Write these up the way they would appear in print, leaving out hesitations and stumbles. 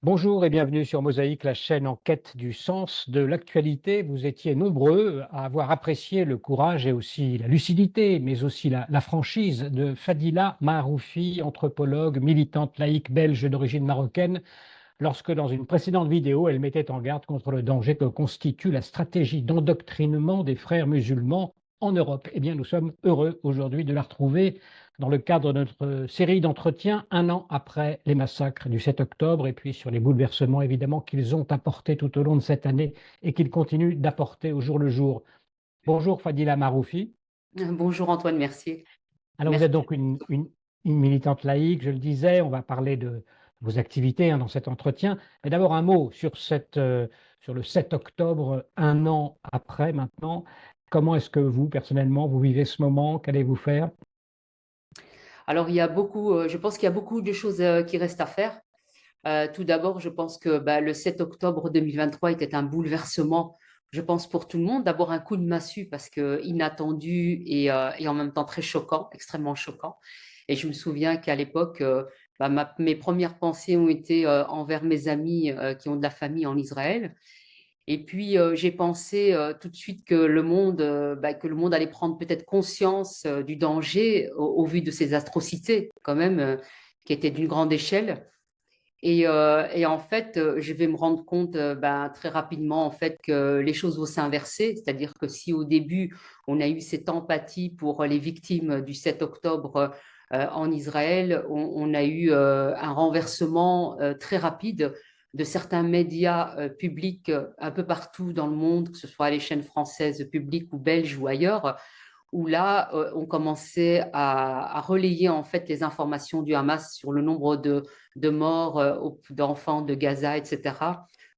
Bonjour et bienvenue sur Mosaïque, la chaîne en quête du sens de l'actualité. Vous étiez nombreux à avoir apprécié le courage et aussi la lucidité, mais aussi la franchise de Fadila Maharoufi, anthropologue, militante laïque belge d'origine marocaine, lorsque dans une précédente vidéo, elle mettait en garde contre le danger que constitue la stratégie d'endoctrinement des frères musulmans en Europe. Eh bien, nous sommes heureux aujourd'hui de la retrouver dans le cadre de notre série d'entretiens un an après les massacres du 7 octobre et puis sur les bouleversements évidemment qu'ils ont apportés tout au long de cette année et qu'ils continuent d'apporter au jour le jour. Bonjour Fadila Maroufi. Bonjour Antoine Mercier. Alors vous Merci. êtes donc une militante laïque, je le disais, on va parler de vos activités dans cet entretien. Mais d'abord un mot sur sur le 7 octobre, un an après maintenant. Comment est-ce que vous, personnellement, vous vivez ce moment? Qu'allez-vous faire? Alors, je pense qu'il y a beaucoup de choses qui restent à faire. Tout d'abord, je pense que le 7 octobre 2023 était un bouleversement, je pense, pour tout le monde. D'abord, un coup de massue parce que inattendu et en même temps très choquant, extrêmement choquant. Et je me souviens qu'à l'époque, mes premières pensées ont été envers mes amis qui ont de la famille en Israël. Et puis, j'ai pensé tout de suite que le monde allait prendre peut-être conscience du danger au vu de ces atrocités, quand même, qui étaient d'une grande échelle. Et en fait, je vais me rendre compte très rapidement en fait, que les choses vont s'inverser. C'est-à-dire que si au début, on a eu cette empathie pour les victimes du 7 octobre en Israël, on a eu un renversement très rapide de certains médias publics un peu partout dans le monde, que ce soit les chaînes françaises publiques ou belges ou ailleurs, où là, on commençait à relayer en fait les informations du Hamas sur le nombre de morts, d'enfants de Gaza, etc.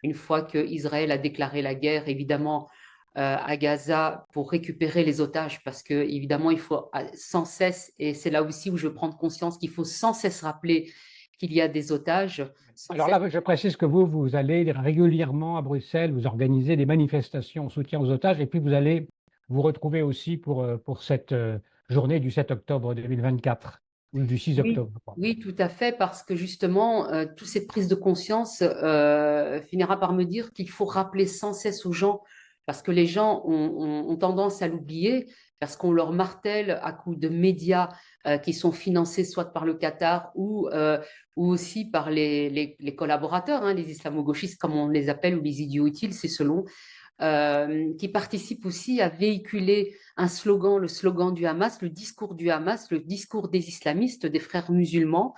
Une fois qu'Israël a déclaré la guerre, évidemment, à Gaza pour récupérer les otages, parce que évidemment, il faut sans cesse, et c'est là aussi où je veux prendre conscience qu'il faut sans cesse rappeler qu'il y a des otages, sans Alors cesse. là, je précise que vous allez régulièrement à Bruxelles, vous organisez des manifestations en soutien aux otages, et puis vous allez vous retrouver aussi pour cette journée du 7 octobre 2024, ou du 6 Oui, octobre, je crois. oui, tout à fait, parce que justement, toute cette prise de conscience finira par me dire qu'il faut rappeler sans cesse aux gens, parce que les gens ont tendance à l'oublier, parce qu'on leur martèle à coups de médias qui sont financés soit par le Qatar ou aussi par les collaborateurs, hein, les islamo-gauchistes, comme on les appelle, ou les idiots utiles, c'est selon, qui participe aussi à véhiculer un slogan, le slogan du Hamas, le discours du Hamas, le discours des islamistes, des frères musulmans,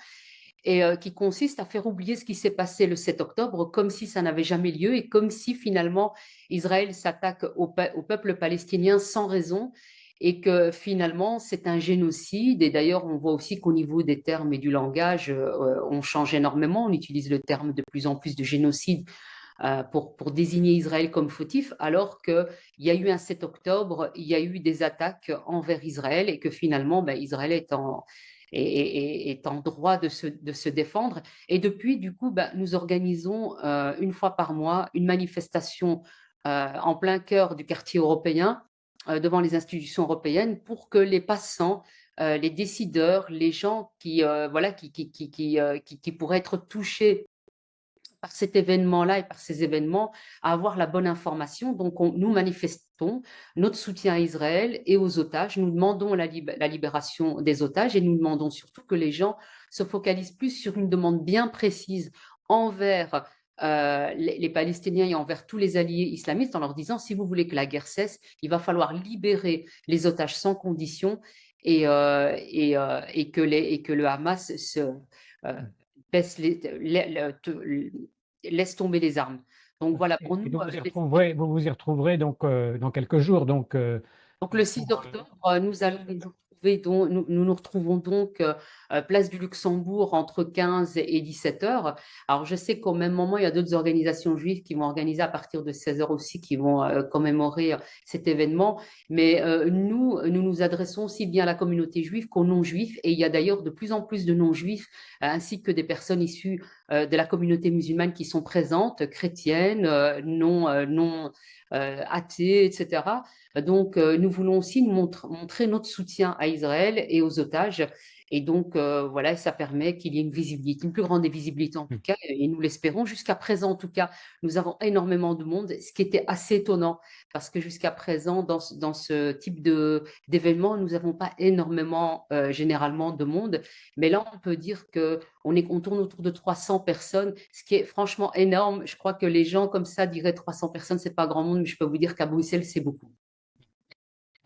et qui consiste à faire oublier ce qui s'est passé le 7 octobre comme si ça n'avait jamais lieu et comme si finalement Israël s'attaque au peuple palestinien sans raison et que finalement c'est un génocide. Et d'ailleurs, on voit aussi qu'au niveau des termes et du langage, on change énormément. On utilise le terme de plus en plus de génocide pour désigner Israël comme fautif, alors qu'il y a eu un 7 octobre, il y a eu des attaques envers Israël et que finalement, Israël est en droit de se défendre. Et depuis, du coup, nous organisons une fois par mois une manifestation en plein cœur du quartier européen, devant les institutions européennes, pour que les passants, les décideurs, les gens qui pourraient être touchés par cet événement-là et par ces événements, à avoir la bonne information. Donc, nous manifestons notre soutien à Israël et aux otages. Nous demandons la libération des otages et nous demandons surtout que les gens se focalisent plus sur une demande bien précise envers les Palestiniens et envers tous les alliés islamistes, en leur disant, si vous voulez que la guerre cesse, il va falloir libérer les otages sans condition et que le Hamas euh, baisse laisse tomber les armes. Donc voilà, pour nous, Et donc vous vous y retrouverez donc dans quelques jours, donc le 6 pour, octobre, nous nous retrouvons donc place du Luxembourg entre 15 et 17 heures. Alors je sais qu'au même moment, il y a d'autres organisations juives qui vont organiser à partir de 16 heures aussi, qui vont commémorer cet événement. Mais nous nous adressons aussi bien à la communauté juive qu'aux non-juifs. Et il y a d'ailleurs de plus en plus de non-juifs, ainsi que des personnes issues de la communauté musulmane qui sont présentes, chrétiennes, non athées, etc. Donc, nous voulons aussi montrer notre soutien à Israël et aux otages. Et donc, voilà, ça permet qu'il y ait une visibilité, une plus grande visibilité en tout cas, et nous l'espérons. Jusqu'à présent, en tout cas, nous avons énormément de monde, ce qui était assez étonnant, parce que jusqu'à présent, dans ce type d'événement, nous n'avons pas énormément, généralement, de monde. Mais là, on peut dire qu'on tourne autour de 300 personnes, ce qui est franchement énorme. Je crois que les gens comme ça diraient 300 personnes, c'est pas grand monde, mais je peux vous dire qu'à Bruxelles, c'est beaucoup.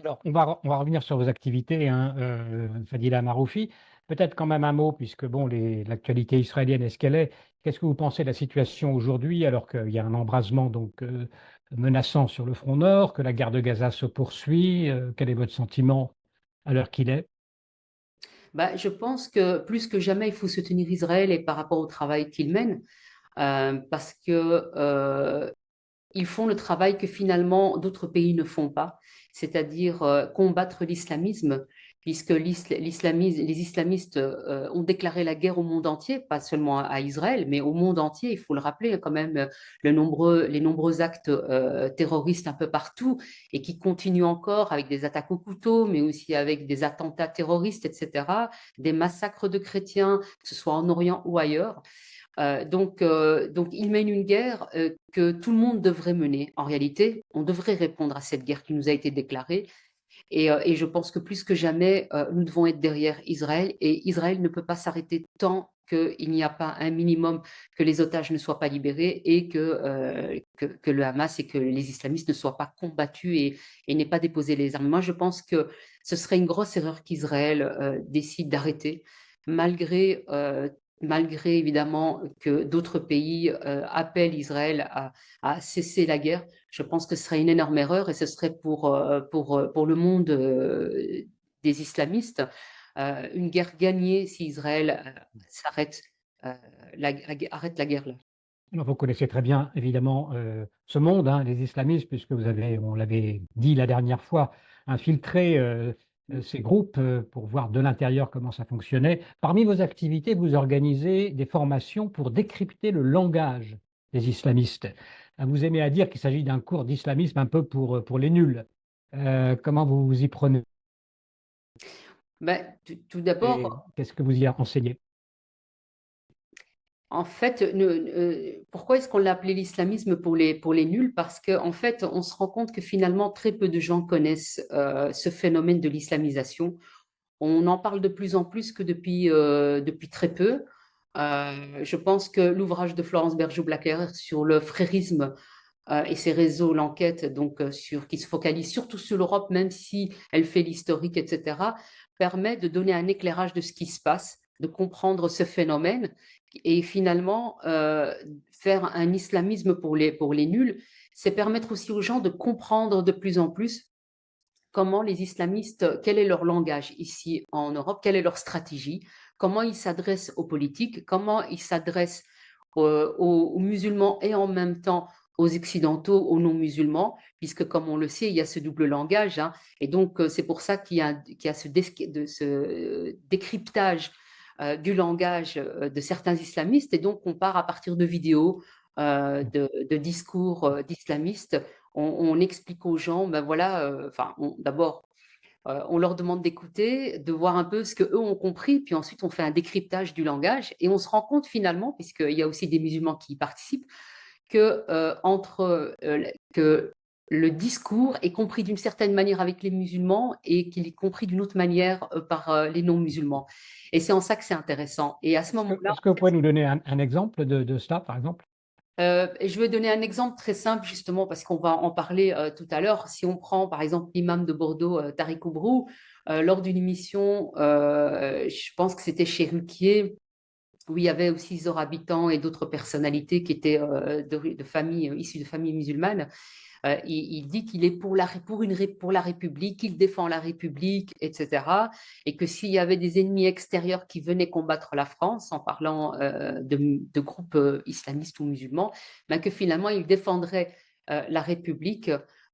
Alors, on va revenir sur vos activités, hein, Fadila Maroufi. Peut-être quand même un mot, puisque bon, l'actualité israélienne est ce qu'elle est. Qu'est-ce que vous pensez de la situation aujourd'hui, alors qu'il y a un embrasement donc menaçant sur le front nord, que la guerre de Gaza se poursuit? Quel est votre sentiment à l'heure qu'il est? Bah, je pense que plus que jamais, il faut soutenir Israël et par rapport au travail qu'il mène, parce que ils font le travail que finalement d'autres pays ne font pas, c'est-à-dire combattre l'islamisme, puisque les islamistes ont déclaré la guerre au monde entier, pas seulement à Israël, mais au monde entier. Il faut le rappeler quand même, les nombreux actes terroristes un peu partout et qui continuent encore avec des attaques au couteau, mais aussi avec des attentats terroristes, etc., des massacres de chrétiens, que ce soit en Orient ou ailleurs. Donc, il mène une guerre que tout le monde devrait mener. En réalité, on devrait répondre à cette guerre qui nous a été déclarée. Et je pense que plus que jamais, nous devons être derrière Israël. Et Israël ne peut pas s'arrêter tant qu'il n'y a pas un minimum, que les otages ne soient pas libérés et que le Hamas et que les islamistes ne soient pas combattus et n'aient pas déposé les armes. Moi, je pense que ce serait une grosse erreur qu'Israël décide d'arrêter, malgré, malgré évidemment que d'autres pays appellent Israël à cesser la guerre. Je pense que ce serait une énorme erreur et ce serait pour le monde des islamistes une guerre gagnée si Israël s'arrête, arrête la guerre là. Alors, vous connaissez très bien, évidemment, ce monde, hein, les islamistes, puisque vous avez, on l'avait dit la dernière fois, infiltré ces groupes pour voir de l'intérieur comment ça fonctionnait. Parmi vos activités, vous organisez des formations pour décrypter le langage des islamistes. Vous aimez à dire qu'il s'agit d'un cours d'islamisme un peu pour les nuls. Comment vous vous y prenez Ben, tout et d'abord, qu'est-ce que vous y enseignez? en fait, pourquoi est-ce qu'on l'a appelé l'islamisme pour les nuls? Parce qu'en fait, on se rend compte que finalement, très peu de gens connaissent ce phénomène de l'islamisation. On en parle de plus en plus que depuis très peu. Je pense que l'ouvrage de Florence Bergeau-Blacker sur le frérisme et ses réseaux, l'enquête, donc qui se focalise surtout sur l'Europe, même si elle fait l'historique, etc., permet de donner un éclairage de ce qui se passe, de comprendre ce phénomène et finalement faire un islamisme pour les nuls, c'est permettre aussi aux gens de comprendre de plus en plus comment les islamistes, quel est leur langage ici en Europe, quelle est leur stratégie, comment ils s'adressent aux politiques, comment ils s'adressent aux musulmans et en même temps aux occidentaux, aux non-musulmans, puisque comme on le sait, il y a ce double langage, hein, et donc c'est pour ça qu'il y a ce décryptage du langage de certains islamistes, et donc on part à partir de vidéos, de discours d'islamistes. On explique aux gens, ben voilà, enfin, d'abord, on leur demande d'écouter, de voir un peu ce qu'eux ont compris, puis ensuite on fait un décryptage du langage et on se rend compte finalement, puisqu'il y a aussi des musulmans qui y participent, que le discours est compris d'une certaine manière avec les musulmans et qu'il est compris d'une autre manière par les non-musulmans. Et c'est en ça que c'est intéressant. Et à ce moment-là, Est-ce que vous pouvez nous donner un exemple de cela, par exemple? et je vais donner un exemple très simple, justement, parce qu'on va en parler tout à l'heure. Si on prend, par exemple, l'imam de Bordeaux, Tariq Oubrou, lors d'une émission, je pense que c'était chez Ruquier, où il y avait aussi Zora Habitant et d'autres personnalités qui étaient de familles, issues de familles musulmanes. Il dit qu'il est pour la République, qu'il défend la République, etc. Et que s'il y avait des ennemis extérieurs qui venaient combattre la France, en parlant de groupes islamistes ou musulmans, ben que finalement il défendrait la République,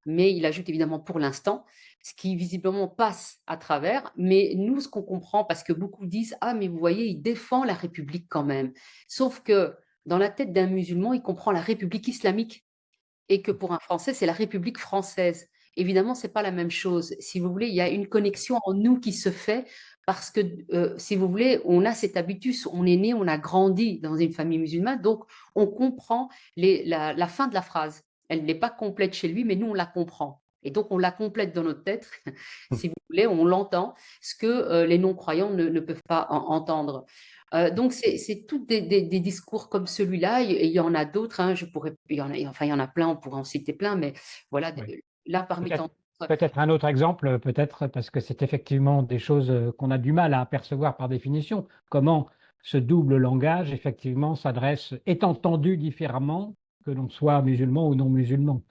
mais il ajoute évidemment pour l'instant, ce qui visiblement passe à travers. Mais nous, ce qu'on comprend, parce que beaucoup disent, ah mais vous voyez, il défend la République quand même. Sauf que dans la tête d'un musulman, il comprend la République islamique et que pour un Français, c'est la République française. évidemment, c'est pas la même chose. Si vous voulez, il y a une connexion en nous qui se fait parce que, si vous voulez, on a cet habitus, on est né, on a grandi dans une famille musulmane, donc on comprend la fin de la phrase. Elle n'est pas complète chez lui, mais nous, on la comprend. Et donc, on la complète dans notre tête, si vous voulez, on l'entend, ce que les non-croyants ne peuvent pas entendre. Donc, c'est tous des discours comme celui-là, et il y en a d'autres, hein, il y en a plein, on pourrait en citer plein, mais voilà, Oui. là, parmi Peut-être tant d'autres. peut-être un autre exemple, peut-être parce que c'est effectivement des choses, qu'on a du mal à apercevoir par définition. Comment ce double langage, effectivement, est entendu différemment que l'on soit musulman ou non musulman.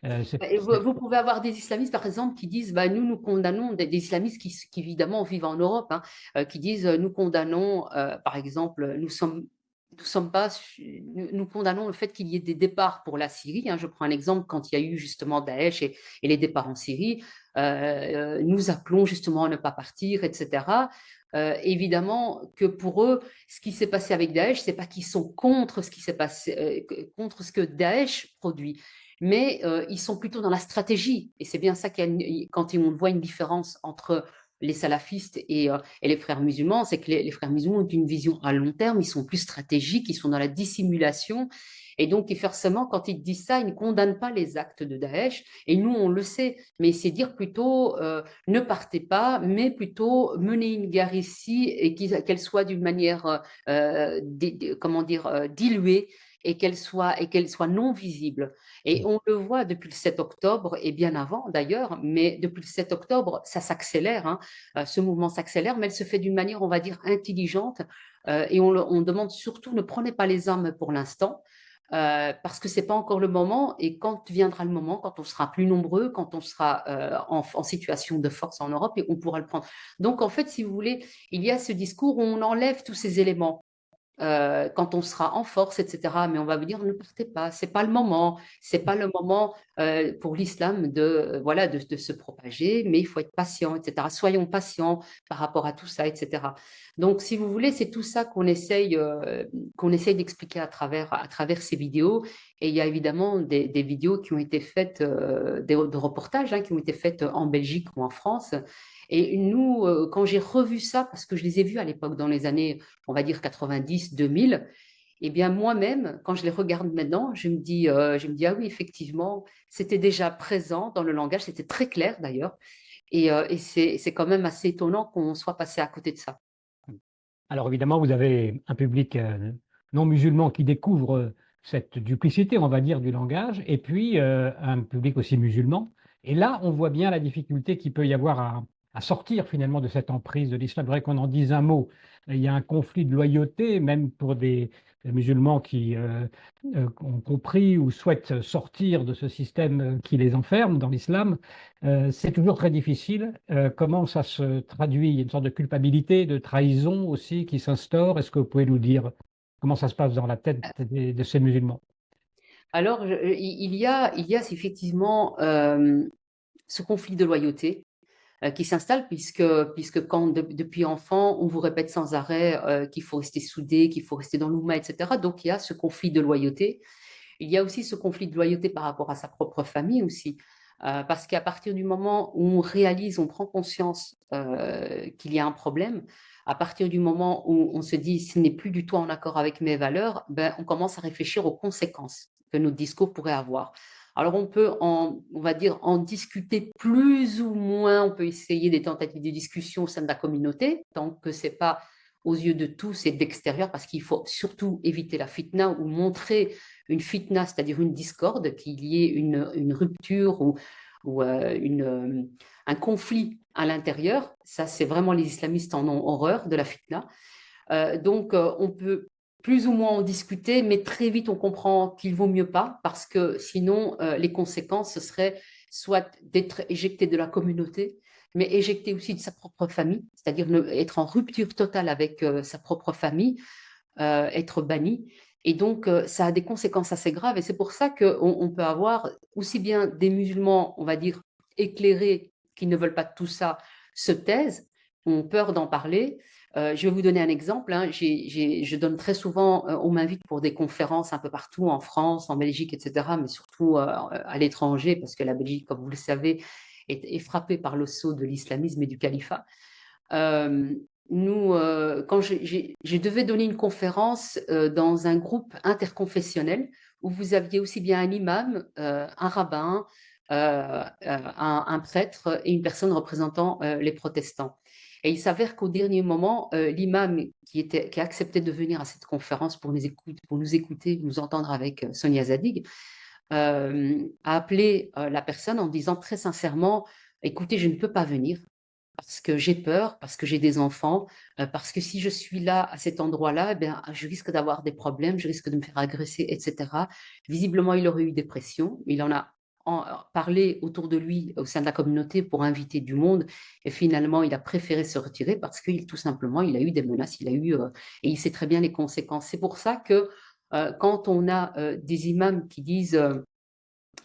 Et vous pouvez avoir des islamistes, par exemple, qui disent, bah, nous condamnons des islamistes qui évidemment vivent en Europe, hein, qui disent, nous condamnons, par exemple, nous sommes pas, nous condamnons le fait qu'il y ait des départs pour la Syrie, hein. Je prends un exemple, quand il y a eu justement Daesh et les départs en Syrie, nous appelons justement à ne pas partir, etc. Évidemment que pour eux, ce qui s'est passé avec Daesh, c'est pas qu'ils sont contre ce qui s'est passé, contre ce que Daesh produit, mais ils sont plutôt dans la stratégie. Et c'est bien ça quand on voit une différence entre les salafistes et les frères musulmans, c'est que les frères musulmans ont une vision à long terme, ils sont plus stratégiques, ils sont dans la dissimulation. Et donc, forcément, quand ils disent ça, ils ne condamnent pas les actes de Daesh. Et nous, on le sait, mais c'est dire plutôt ne partez pas, mais plutôt menez une guerre ici et qu'elle soit d'une manière, comment dire, diluée, et qu'elle soit non visible. Et on le voit depuis le 7 octobre, et bien avant d'ailleurs, mais depuis le 7 octobre, ça s'accélère, hein. Ce mouvement s'accélère, mais elle se fait d'une manière, on va dire, intelligente. Et on demande surtout, ne prenez pas les armes pour l'instant, parce que c'est pas encore le moment. Et quand viendra le moment, quand on sera plus nombreux, quand on sera en situation de force en Europe, et on pourra le prendre. Donc en fait, si vous voulez, il y a ce discours où on enlève tous ces éléments quand on sera en force, etc. Mais on va vous dire, ne partez pas, c'est pas le moment, c'est pas le moment pour l'islam voilà, de se propager, mais il faut être patient, etc. Soyons patients par rapport à tout ça, etc. Donc, si vous voulez, c'est tout ça qu'on essaye d'expliquer à travers ces vidéos. Et il y a évidemment des vidéos qui ont été faites, de reportages, hein, qui ont été faites en Belgique ou en France. Et nous, quand j'ai revu ça, parce que je les ai vus à l'époque dans les années, on va dire 90, 2000, eh bien moi-même, quand je les regarde maintenant, ah oui, effectivement, c'était déjà présent dans le langage, c'était très clair d'ailleurs, et c'est quand même assez étonnant qu'on soit passé à côté de ça. Alors évidemment, vous avez un public, non musulman qui découvre, cette duplicité, on va dire, du langage, et puis, un public aussi musulman. Et là, on voit bien la difficulté qu'il peut y avoir à sortir finalement de cette emprise de l'islam. Je voudrais qu'on en dise un mot. Il y a un conflit de loyauté, même pour des musulmans qui, ont compris ou souhaitent sortir de ce système, qui les enferme dans l'islam. C'est toujours très difficile. Comment ça se traduit? Il y a une sorte de culpabilité, de trahison aussi qui s'instaure. Est-ce que vous pouvez nous dire comment ça se passe dans la tête de ces musulmans? Alors, il y a effectivement ce conflit de loyauté qui s'installe, puisque quand depuis enfant, on vous répète sans arrêt qu'il faut rester soudé, qu'il faut rester dans l'oumma, etc. Donc, il y a ce conflit de loyauté. Il y a aussi ce conflit de loyauté par rapport à sa propre famille aussi, parce qu'à partir du moment où on réalise, on prend conscience qu'il y a un problème, à partir du moment où on se dit ce n'est plus du tout en accord avec mes valeurs, ben, on commence à réfléchir aux conséquences que notre discours pourrait avoir. Alors on peut on va dire, en discuter plus ou moins, on peut essayer des tentatives de discussion au sein de la communauté, tant que c'est pas aux yeux de tous et d'extérieur, parce qu'il faut surtout éviter la fitna ou montrer une fitna, c'est-à-dire une discorde, qu'il y ait une rupture ou un conflit à l'intérieur. Ça, c'est vraiment, les islamistes en ont horreur de la fitna. Donc, on peut plus ou moins en discuter, mais très vite, on comprend qu'il vaut mieux pas, parce que sinon, les conséquences, ce serait soit d'être éjecté de la communauté, mais éjecté aussi de sa propre famille, c'est-à-dire être en rupture totale avec sa propre famille, être banni. Et donc, ça a des conséquences assez graves. Et c'est pour ça qu'on peut avoir aussi bien des musulmans, on va dire, éclairés, qui ne veulent pas de tout ça, se taisent, ont peur d'en parler, Je vais vous donner un exemple, hein. Je donne très souvent, on m'invite pour des conférences un peu partout en France, en Belgique, etc., mais surtout à l'étranger, parce que la Belgique, comme vous le savez, est frappée par le sceau de l'islamisme et du califat. Euh, quand je devais donner une conférence dans un groupe interconfessionnel où vous aviez aussi bien un imam, un rabbin, un prêtre et une personne représentant les protestants. Et il s'avère qu'au dernier moment, l'imam qui a accepté de venir à cette conférence pour nous écouter, nous entendre avec Sonia Zadig, a appelé la personne en disant très sincèrement, écoutez, je ne peux pas venir parce que j'ai peur, parce que j'ai des enfants, parce que si je suis là, à cet endroit-là, eh bien, je risque d'avoir des problèmes, je risque de me faire agresser, etc. Visiblement, il aurait eu des pressions. Il en a parlé autour de lui au sein de la communauté pour inviter du monde. Et finalement, il a préféré se retirer parce qu'il tout simplement, il a eu des menaces, et il sait très bien les conséquences. C'est pour ça que quand on a des imams qui disent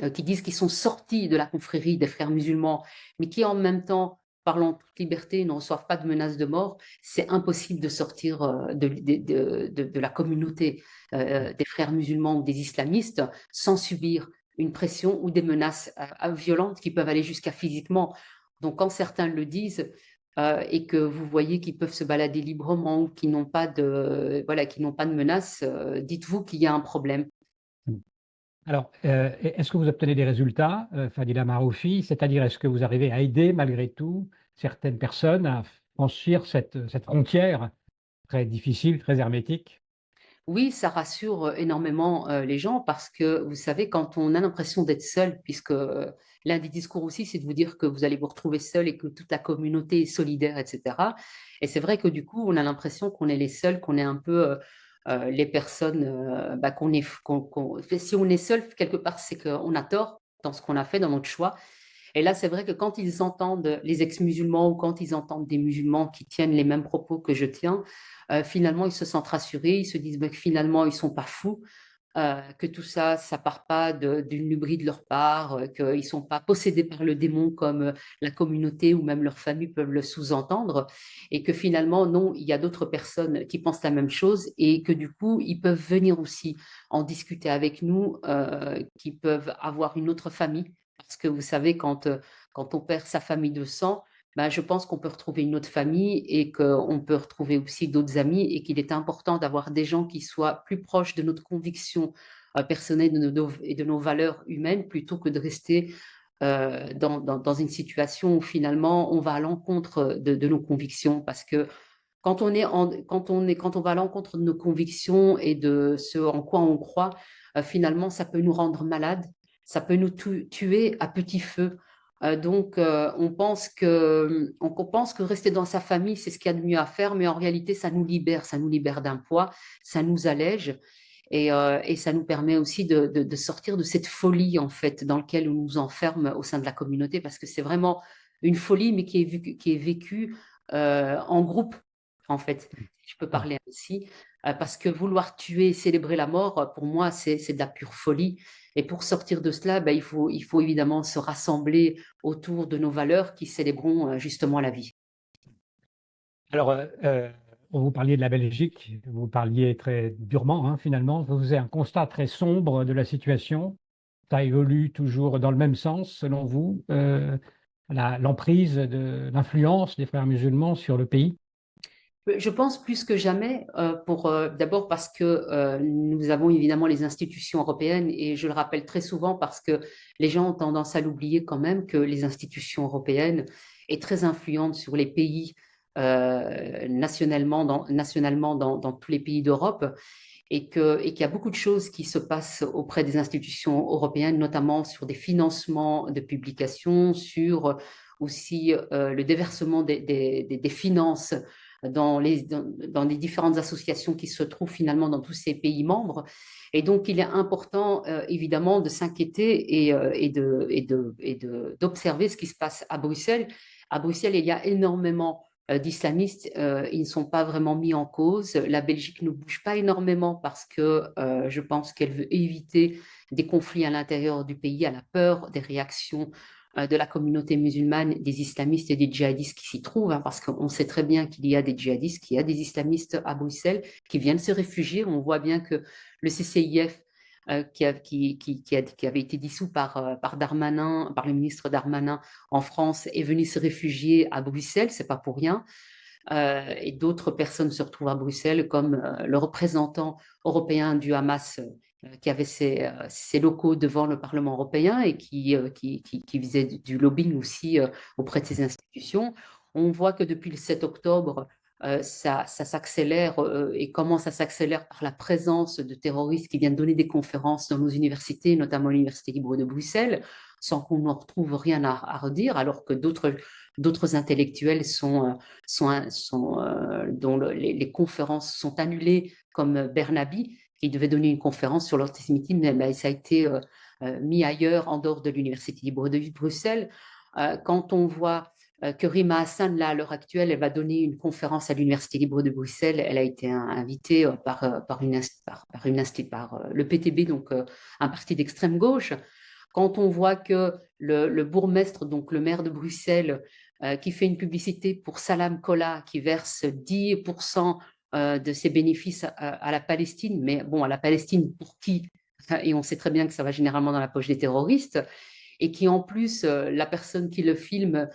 qu'ils sont sortis de la confrérie des frères musulmans, mais qui en même temps, parlant en toute liberté, ne reçoivent pas de menaces de mort, c'est impossible de sortir de la communauté des frères musulmans ou des islamistes sans subir une pression ou des menaces violentes qui peuvent aller jusqu'à physiquement. Donc quand certains le disent, et que vous voyez qu'ils peuvent se balader librement ou qui n'ont pas de, voilà, qui n'ont pas de menaces, dites-vous qu'il y a un problème. Alors, est-ce que vous obtenez des résultats, Fadila Maroufi? C'est-à-dire, est-ce que vous arrivez à aider malgré tout certaines personnes à franchir cette frontière très difficile, très hermétique? Oui, ça rassure énormément les gens parce que vous savez, quand on a l'impression d'être seul, puisque l'un des discours aussi, c'est de vous dire que vous allez vous retrouver seul et que toute la communauté est solidaire, etc. Et c'est vrai que du coup, on a l'impression qu'on est les seuls, qu'on est un peu les personnes, bah, si on est seul, quelque part, c'est qu'on a tort dans ce qu'on a fait, dans notre choix. Et là, c'est vrai que quand ils entendent les ex-musulmans ou quand ils entendent des musulmans qui tiennent les mêmes propos que je tiens, finalement, ils se sentent rassurés, ils se disent que finalement, ils ne sont pas fous, que tout ça, ça part pas d'une luberie de leur part, qu'ils ne sont pas possédés par le démon comme la communauté ou même leur famille peuvent le sous-entendre, et que finalement, non, il y a d'autres personnes qui pensent la même chose et que du coup, ils peuvent venir aussi en discuter avec nous, qui peuvent avoir une autre famille. Parce que vous savez, quand on perd sa famille de sang, ben, je pense qu'on peut retrouver une autre famille et qu'on peut retrouver aussi d'autres amis et qu'il est important d'avoir des gens qui soient plus proches de notre conviction personnelle et de nos valeurs humaines plutôt que de rester dans une situation où finalement on va à l'encontre de nos convictions parce que quand on va à l'encontre de nos convictions et de ce en quoi on croit, finalement, ça peut nous rendre malades, ça peut nous tuer à petit feu. Donc, on pense que rester dans sa famille, c'est ce qu'il y a de mieux à faire, mais en réalité, ça nous libère d'un poids, ça nous allège et ça nous permet aussi de sortir de cette folie, en fait, dans laquelle on nous enferme au sein de la communauté, parce que c'est vraiment une folie, mais qui est vécue en groupe, en fait, si je peux Oui. parler ainsi, parce que vouloir tuer, célébrer la mort, pour moi, c'est de la pure folie. Et pour sortir de cela, ben, il faut évidemment se rassembler autour de nos valeurs qui célébrons justement la vie. Alors, vous parliez de la Belgique, vous parliez très durement, hein, finalement. Vous faisiez un constat très sombre de la situation. Ça évolue toujours dans le même sens, selon vous, l'emprise de l'influence des frères musulmans sur le pays? Je pense plus que jamais, d'abord parce que nous avons évidemment les institutions européennes et je le rappelle très souvent parce que les gens ont tendance à l'oublier quand même que les institutions européennes est très influentes sur les pays nationalement dans tous les pays d'Europe et qu'il y a beaucoup de choses qui se passent auprès des institutions européennes, notamment sur des financements de publications, sur aussi le déversement des finances dans les différentes associations qui se trouvent finalement dans tous ces pays membres. Et donc, il est important, évidemment, de s'inquiéter d'observer ce qui se passe à Bruxelles. À Bruxelles, il y a énormément d'islamistes, ils ne sont pas vraiment mis en cause. La Belgique ne bouge pas énormément parce que je pense qu'elle veut éviter des conflits à l'intérieur du pays, à la peur des réactions de la communauté musulmane, des islamistes et des djihadistes qui s'y trouvent, hein, parce qu'on sait très bien qu'il y a des djihadistes, qu'il y a des islamistes à Bruxelles qui viennent se réfugier. On voit bien que le CCIF, qui avait été dissous par Darmanin, par le ministre Darmanin en France, est venu se réfugier à Bruxelles, c'est pas pour rien. Et d'autres personnes se retrouvent à Bruxelles, comme le représentant européen du Hamas qui avait ses locaux devant le Parlement européen et qui faisait du lobbying aussi auprès de ces institutions. On voit que depuis le 7 octobre, ça s'accélère et commence à s'accélérer par la présence de terroristes qui viennent donner des conférences dans nos universités, notamment l'Université libre de Bruxelles, sans qu'on n'en retrouve rien à redire, alors que d'autres intellectuels dont les conférences sont annulées, comme Bernabi, qui devait donner une conférence sur l'antisémitisme, mais ça a été mis ailleurs, en dehors de l'Université libre de Bruxelles. Quand on voit que Rima Hassan, là, à l'heure actuelle, elle va donner une conférence à l'Université libre de Bruxelles. Elle a été invitée par le PTB, donc un parti d'extrême gauche. Quand on voit que le bourgmestre, donc le maire de Bruxelles, qui fait une publicité pour Salam Kola, qui verse 10% de ses bénéfices à la Palestine, mais bon, à la Palestine, pour qui? Et on sait très bien que ça va généralement dans la poche des terroristes, et qui en plus, la personne qui le filme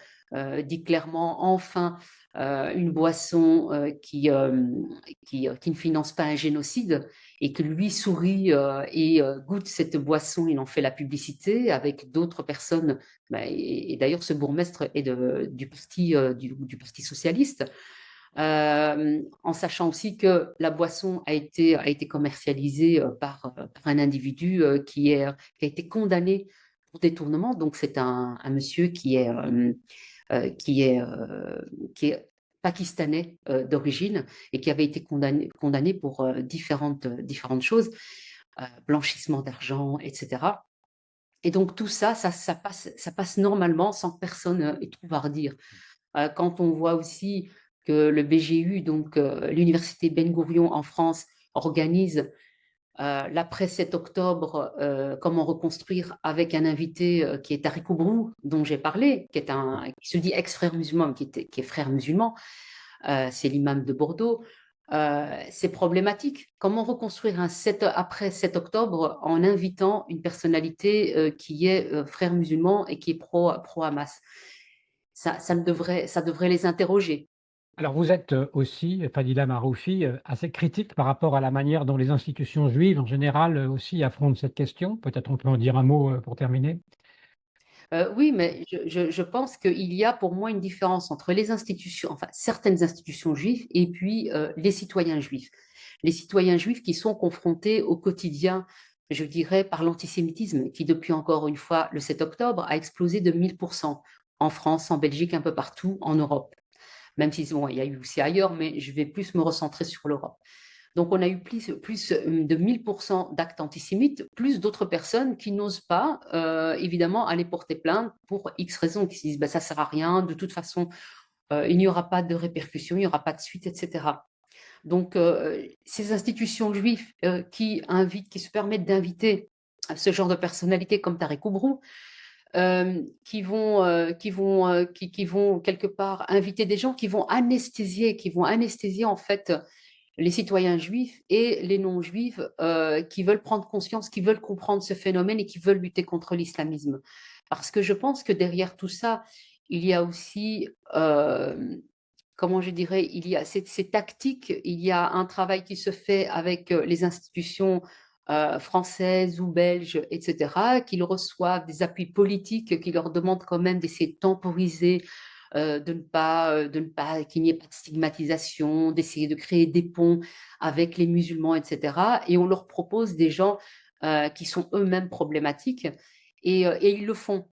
dit clairement, enfin, une boisson qui ne finance pas un génocide, et que lui sourit et goûte cette boisson, il en fait la publicité avec d'autres personnes. Et d'ailleurs, ce bourgmestre est du Parti socialiste, en sachant aussi que la boisson a été commercialisée par un individu qui a été condamné pour détournement. Donc, c'est un monsieur qui est pakistanais d'origine et qui avait été condamné pour différentes choses, blanchissement d'argent, etc. Et donc tout ça, ça passe normalement sans que personne ait trouvé à redire. Quand on voit aussi que le BGU, donc l'Université Ben Gurion en France, organise l'après 7 octobre, comment reconstruire, avec un invité qui est Tariq Oubrou, dont j'ai parlé, qui se dit ex-frère musulman, qui est frère musulman, c'est l'imam de Bordeaux. C'est problématique. Comment reconstruire après 7 octobre en invitant une personnalité qui est frère musulman et qui est pro-Hamas? Ça devrait les interroger. Alors vous êtes aussi, Fadila Maroufi, assez critique par rapport à la manière dont les institutions juives en général aussi affrontent cette question. Peut-être on peut en dire un mot pour terminer. Oui, mais je pense qu'il y a pour moi une différence entre les institutions, enfin certaines institutions juives, et puis les citoyens juifs. Les citoyens juifs qui sont confrontés au quotidien, je dirais, par l'antisémitisme, qui depuis encore une fois le 7 octobre a explosé de 1000% en France, en Belgique, un peu partout, en Europe. Même si bon, il y a eu aussi ailleurs, mais je vais plus me recentrer sur l'Europe. Donc, on a eu plus de 1000% d'actes antisémites, plus d'autres personnes qui n'osent pas, évidemment, aller porter plainte pour X raisons, qui se disent, bah, ça ne sert à rien, de toute façon, il n'y aura pas de répercussions, il n'y aura pas de suite, etc. Donc, ces institutions juives qui se permettent d'inviter ce genre de personnalités comme Tarek Oubrou, qui vont quelque part inviter des gens qui vont anesthésier en fait les citoyens juifs et les non-juifs qui veulent prendre conscience, qui veulent comprendre ce phénomène et qui veulent lutter contre l'islamisme. Parce que je pense que derrière tout ça, il y a aussi, comment je dirais, il y a ces tactiques, il y a un travail qui se fait avec les institutions françaises ou belges, etc., qu'ils reçoivent des appuis politiques qui leur demandent quand même d'essayer de temporiser, de ne pas qu'il n'y ait pas de stigmatisation, d'essayer de créer des ponts avec les musulmans, etc. Et on leur propose des gens qui sont eux-mêmes problématiques et ils le font.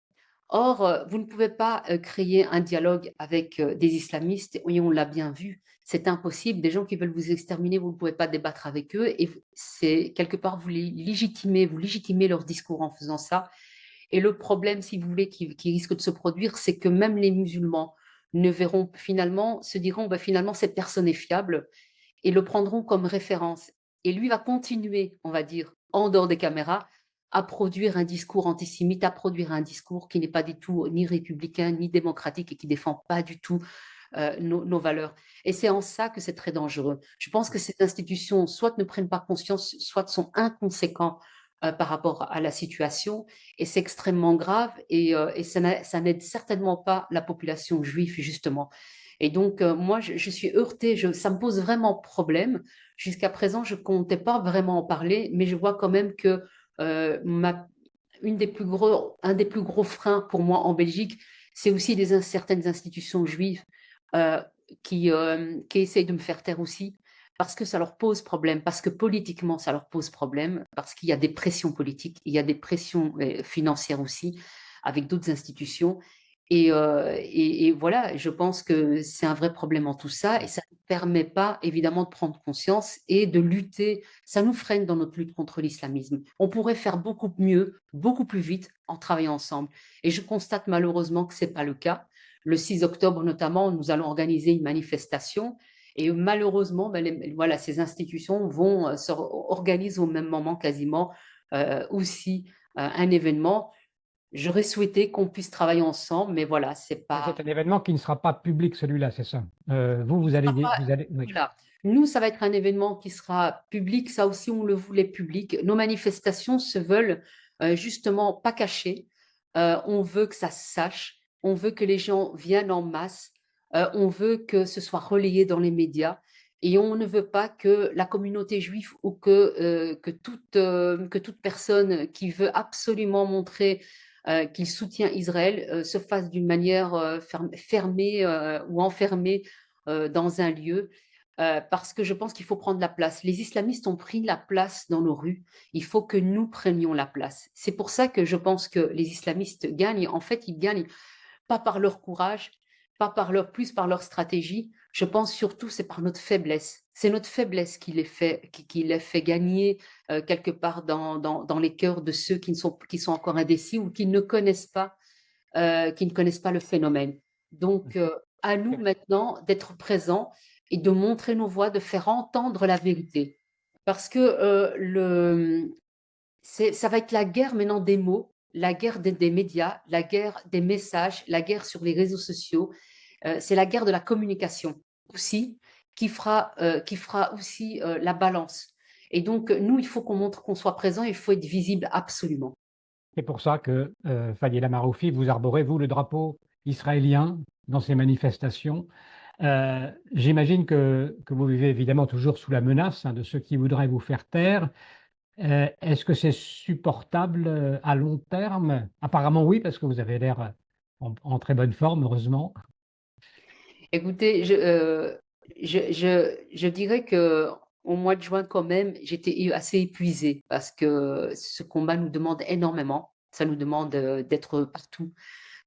Or, vous ne pouvez pas créer un dialogue avec des islamistes, et on l'a bien vu, c'est impossible. Des gens qui veulent vous exterminer, vous ne pouvez pas débattre avec eux, et c'est quelque part, vous légitimez leur discours en faisant ça. Et le problème, si vous voulez, qui risque de se produire, c'est que même les musulmans ne verront finalement, se diront, bah, finalement, cette personne est fiable, et le prendront comme référence. Et lui va continuer, on va dire, en dehors des caméras, à produire un discours antisémite, à produire un discours qui n'est pas du tout ni républicain, ni démocratique et qui défend pas du tout nos valeurs. Et c'est en ça que c'est très dangereux. Je pense que ces institutions soit ne prennent pas conscience, soit sont inconséquents par rapport à la situation, et c'est extrêmement grave, et ça n'aide certainement pas la population juive, justement. Et donc, moi, je suis heurtée, ça me pose vraiment problème. Jusqu'à présent, je ne comptais pas vraiment en parler, mais je vois quand même que ma, un des plus gros freins pour moi en Belgique, c'est aussi certaines institutions juives euh, qui essayent de me faire taire aussi, parce que ça leur pose problème, parce que politiquement, ça leur pose problème, parce qu'il y a des pressions politiques, il y a des pressions financières aussi, avec d'autres institutions. Et voilà, je pense que c'est un vrai problème en tout ça, et ça ne nous permet pas, évidemment, de prendre conscience et de lutter. Ça nous freine dans notre lutte contre l'islamisme. On pourrait faire beaucoup mieux, beaucoup plus vite, en travaillant ensemble. Et je constate malheureusement que ce n'est pas le cas. Le 6 octobre, notamment, nous allons organiser une manifestation. Et malheureusement, voilà, ces institutions organisent au même moment quasiment aussi un événement. J'aurais souhaité qu'on puisse travailler ensemble, mais voilà, c'est Mais pas. c'est un événement qui ne sera pas public, celui-là, c'est ça. Vous Ce sera allez, pas- oui. Voilà. Nous, ça va être un événement qui sera public. Ça aussi, on le voulait public. Nos manifestations se veulent justement pas cachées. On veut que ça se sache. On veut que les gens viennent en masse. On veut que ce soit relayé dans les médias. Et on ne veut pas que la communauté juive ou que toute personne qui veut absolument montrer qu'il soutient Israël se fasse d'une manière fermée ou enfermée dans un lieu, parce que je pense qu'il faut prendre la place. Les islamistes ont pris la place dans nos rues. Il faut que nous prenions la place. C'est pour ça que je pense que les islamistes gagnent. En fait, ils gagnent pas par leur courage, pas par leur stratégie. Je pense surtout c'est par notre faiblesse. C'est notre faiblesse qui les fait gagner quelque part dans les cœurs de ceux qui sont encore indécis ou qui ne connaissent pas le phénomène. Donc, à nous maintenant d'être présents et de montrer nos voix, de faire entendre la vérité. Parce que ça va être la guerre maintenant des mots, la guerre des médias, la guerre des messages, la guerre sur les réseaux sociaux. C'est la guerre de la communication aussi qui fera aussi la balance. Et donc, nous, il faut qu'on montre qu'on soit présent, il faut être visible absolument. C'est pour ça que Fadila Maroufi, vous arborez, vous, le drapeau israélien dans ces manifestations. J'imagine que vous vivez évidemment toujours sous la menace, hein, de ceux qui voudraient vous faire taire. Est-ce que c'est supportable à long terme? Apparemment oui, parce que vous avez l'air en très bonne forme, heureusement. Écoutez, je dirais que au mois de juin, quand même, j'étais assez épuisée parce que ce combat nous demande énormément. Ça nous demande d'être partout,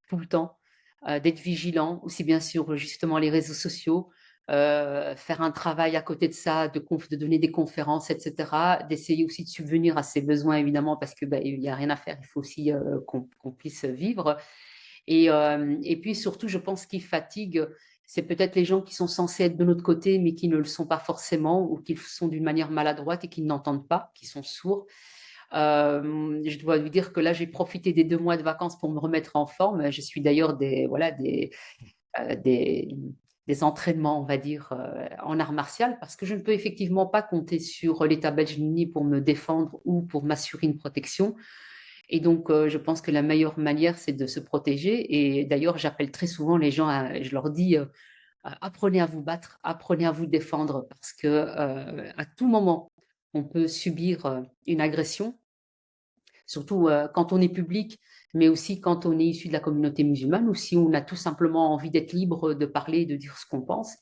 tout le temps, d'être vigilant, aussi bien sur justement les réseaux sociaux, faire un travail à côté de ça, de donner des conférences, etc., d'essayer aussi de subvenir à ses besoins, évidemment, parce que il n'y a rien à faire, il faut aussi qu'on puisse vivre. Et puis surtout, je pense qu'il fatigue, c'est peut-être les gens qui sont censés être de notre côté, mais qui ne le sont pas forcément, ou qui le sont d'une manière maladroite et qui n'entendent pas, qui sont sourds. Je dois lui dire que là, j'ai profité des 2 mois de vacances pour me remettre en forme. Je suis d'ailleurs euh, des, des entraînements, on va dire, en art martial, parce que je ne peux effectivement pas compter sur l'État belge ni pour me défendre ou pour m'assurer une protection. Et donc, je pense que la meilleure manière, c'est de se protéger. Et d'ailleurs, j'appelle très souvent les gens, je leur dis, apprenez à vous battre, apprenez à vous défendre, parce que à tout moment, on peut subir une agression, surtout quand on est public, mais aussi quand on est issu de la communauté musulmane, ou si on a tout simplement envie d'être libre de parler, de dire ce qu'on pense.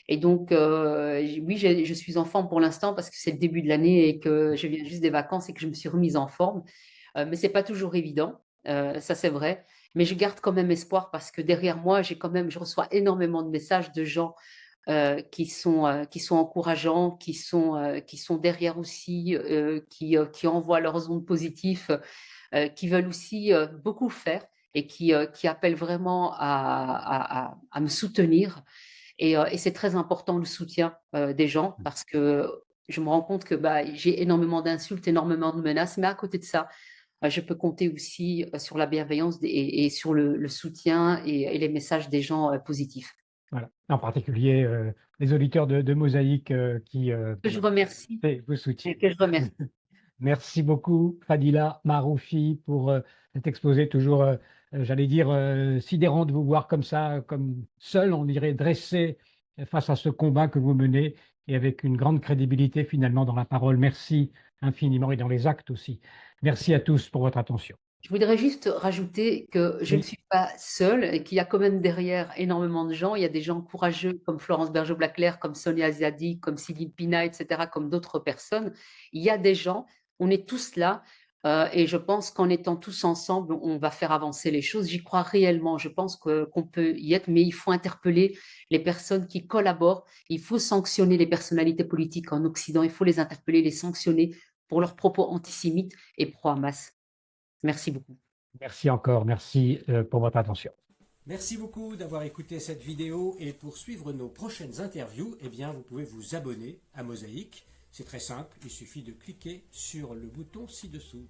Et donc, oui, je suis en forme pour l'instant parce que c'est le début de l'année et que je viens juste des vacances et que je me suis remise en forme. Mais c'est pas toujours évident, ça c'est vrai. Mais je garde quand même espoir parce que derrière moi, je reçois énormément de messages de gens qui sont encourageants, qui sont derrière aussi, qui envoient leurs ondes positives, qui veulent aussi beaucoup faire et qui appellent vraiment à me soutenir. Et c'est très important le soutien des gens parce que je me rends compte que bah, j'ai énormément d'insultes, énormément de menaces, mais à côté de ça, je peux compter aussi sur la bienveillance et sur le soutien et les messages des gens positifs. Voilà. En particulier, les auditeurs de Mosaïque qui Que je remercie vous soutiennent. et que je remercie. Merci beaucoup, Fadila Maroufi, pour cet exposé toujours, j'allais dire, sidérant de vous voir comme ça, comme seul, on dirait, dressé face à ce combat que vous menez et avec une grande crédibilité finalement dans la parole. Merci infiniment et dans les actes aussi. Merci à tous pour votre attention. Je voudrais juste rajouter que je ne Oui, suis pas seule et qu'il y a quand même derrière énormément de gens. Il y a des gens courageux comme Florence Bergeau-Blaclair, comme Sonia Ziadi, comme Céline Pina, etc., comme d'autres personnes. Il y a des gens, on est tous là et je pense qu'en étant tous ensemble, on va faire avancer les choses. J'y crois réellement. Je pense qu'on peut y être, mais il faut interpeller les personnes qui collaborent. Il faut sanctionner les personnalités politiques en Occident. Il faut les interpeller, les sanctionner pour leurs propos antisémites et pro-Hamas. Merci beaucoup. merci encore. Merci pour votre attention. Merci beaucoup d'avoir écouté cette vidéo et pour suivre nos prochaines interviews, eh bien, vous pouvez vous abonner à Mosaïque. C'est très simple, il suffit de cliquer sur le bouton ci-dessous.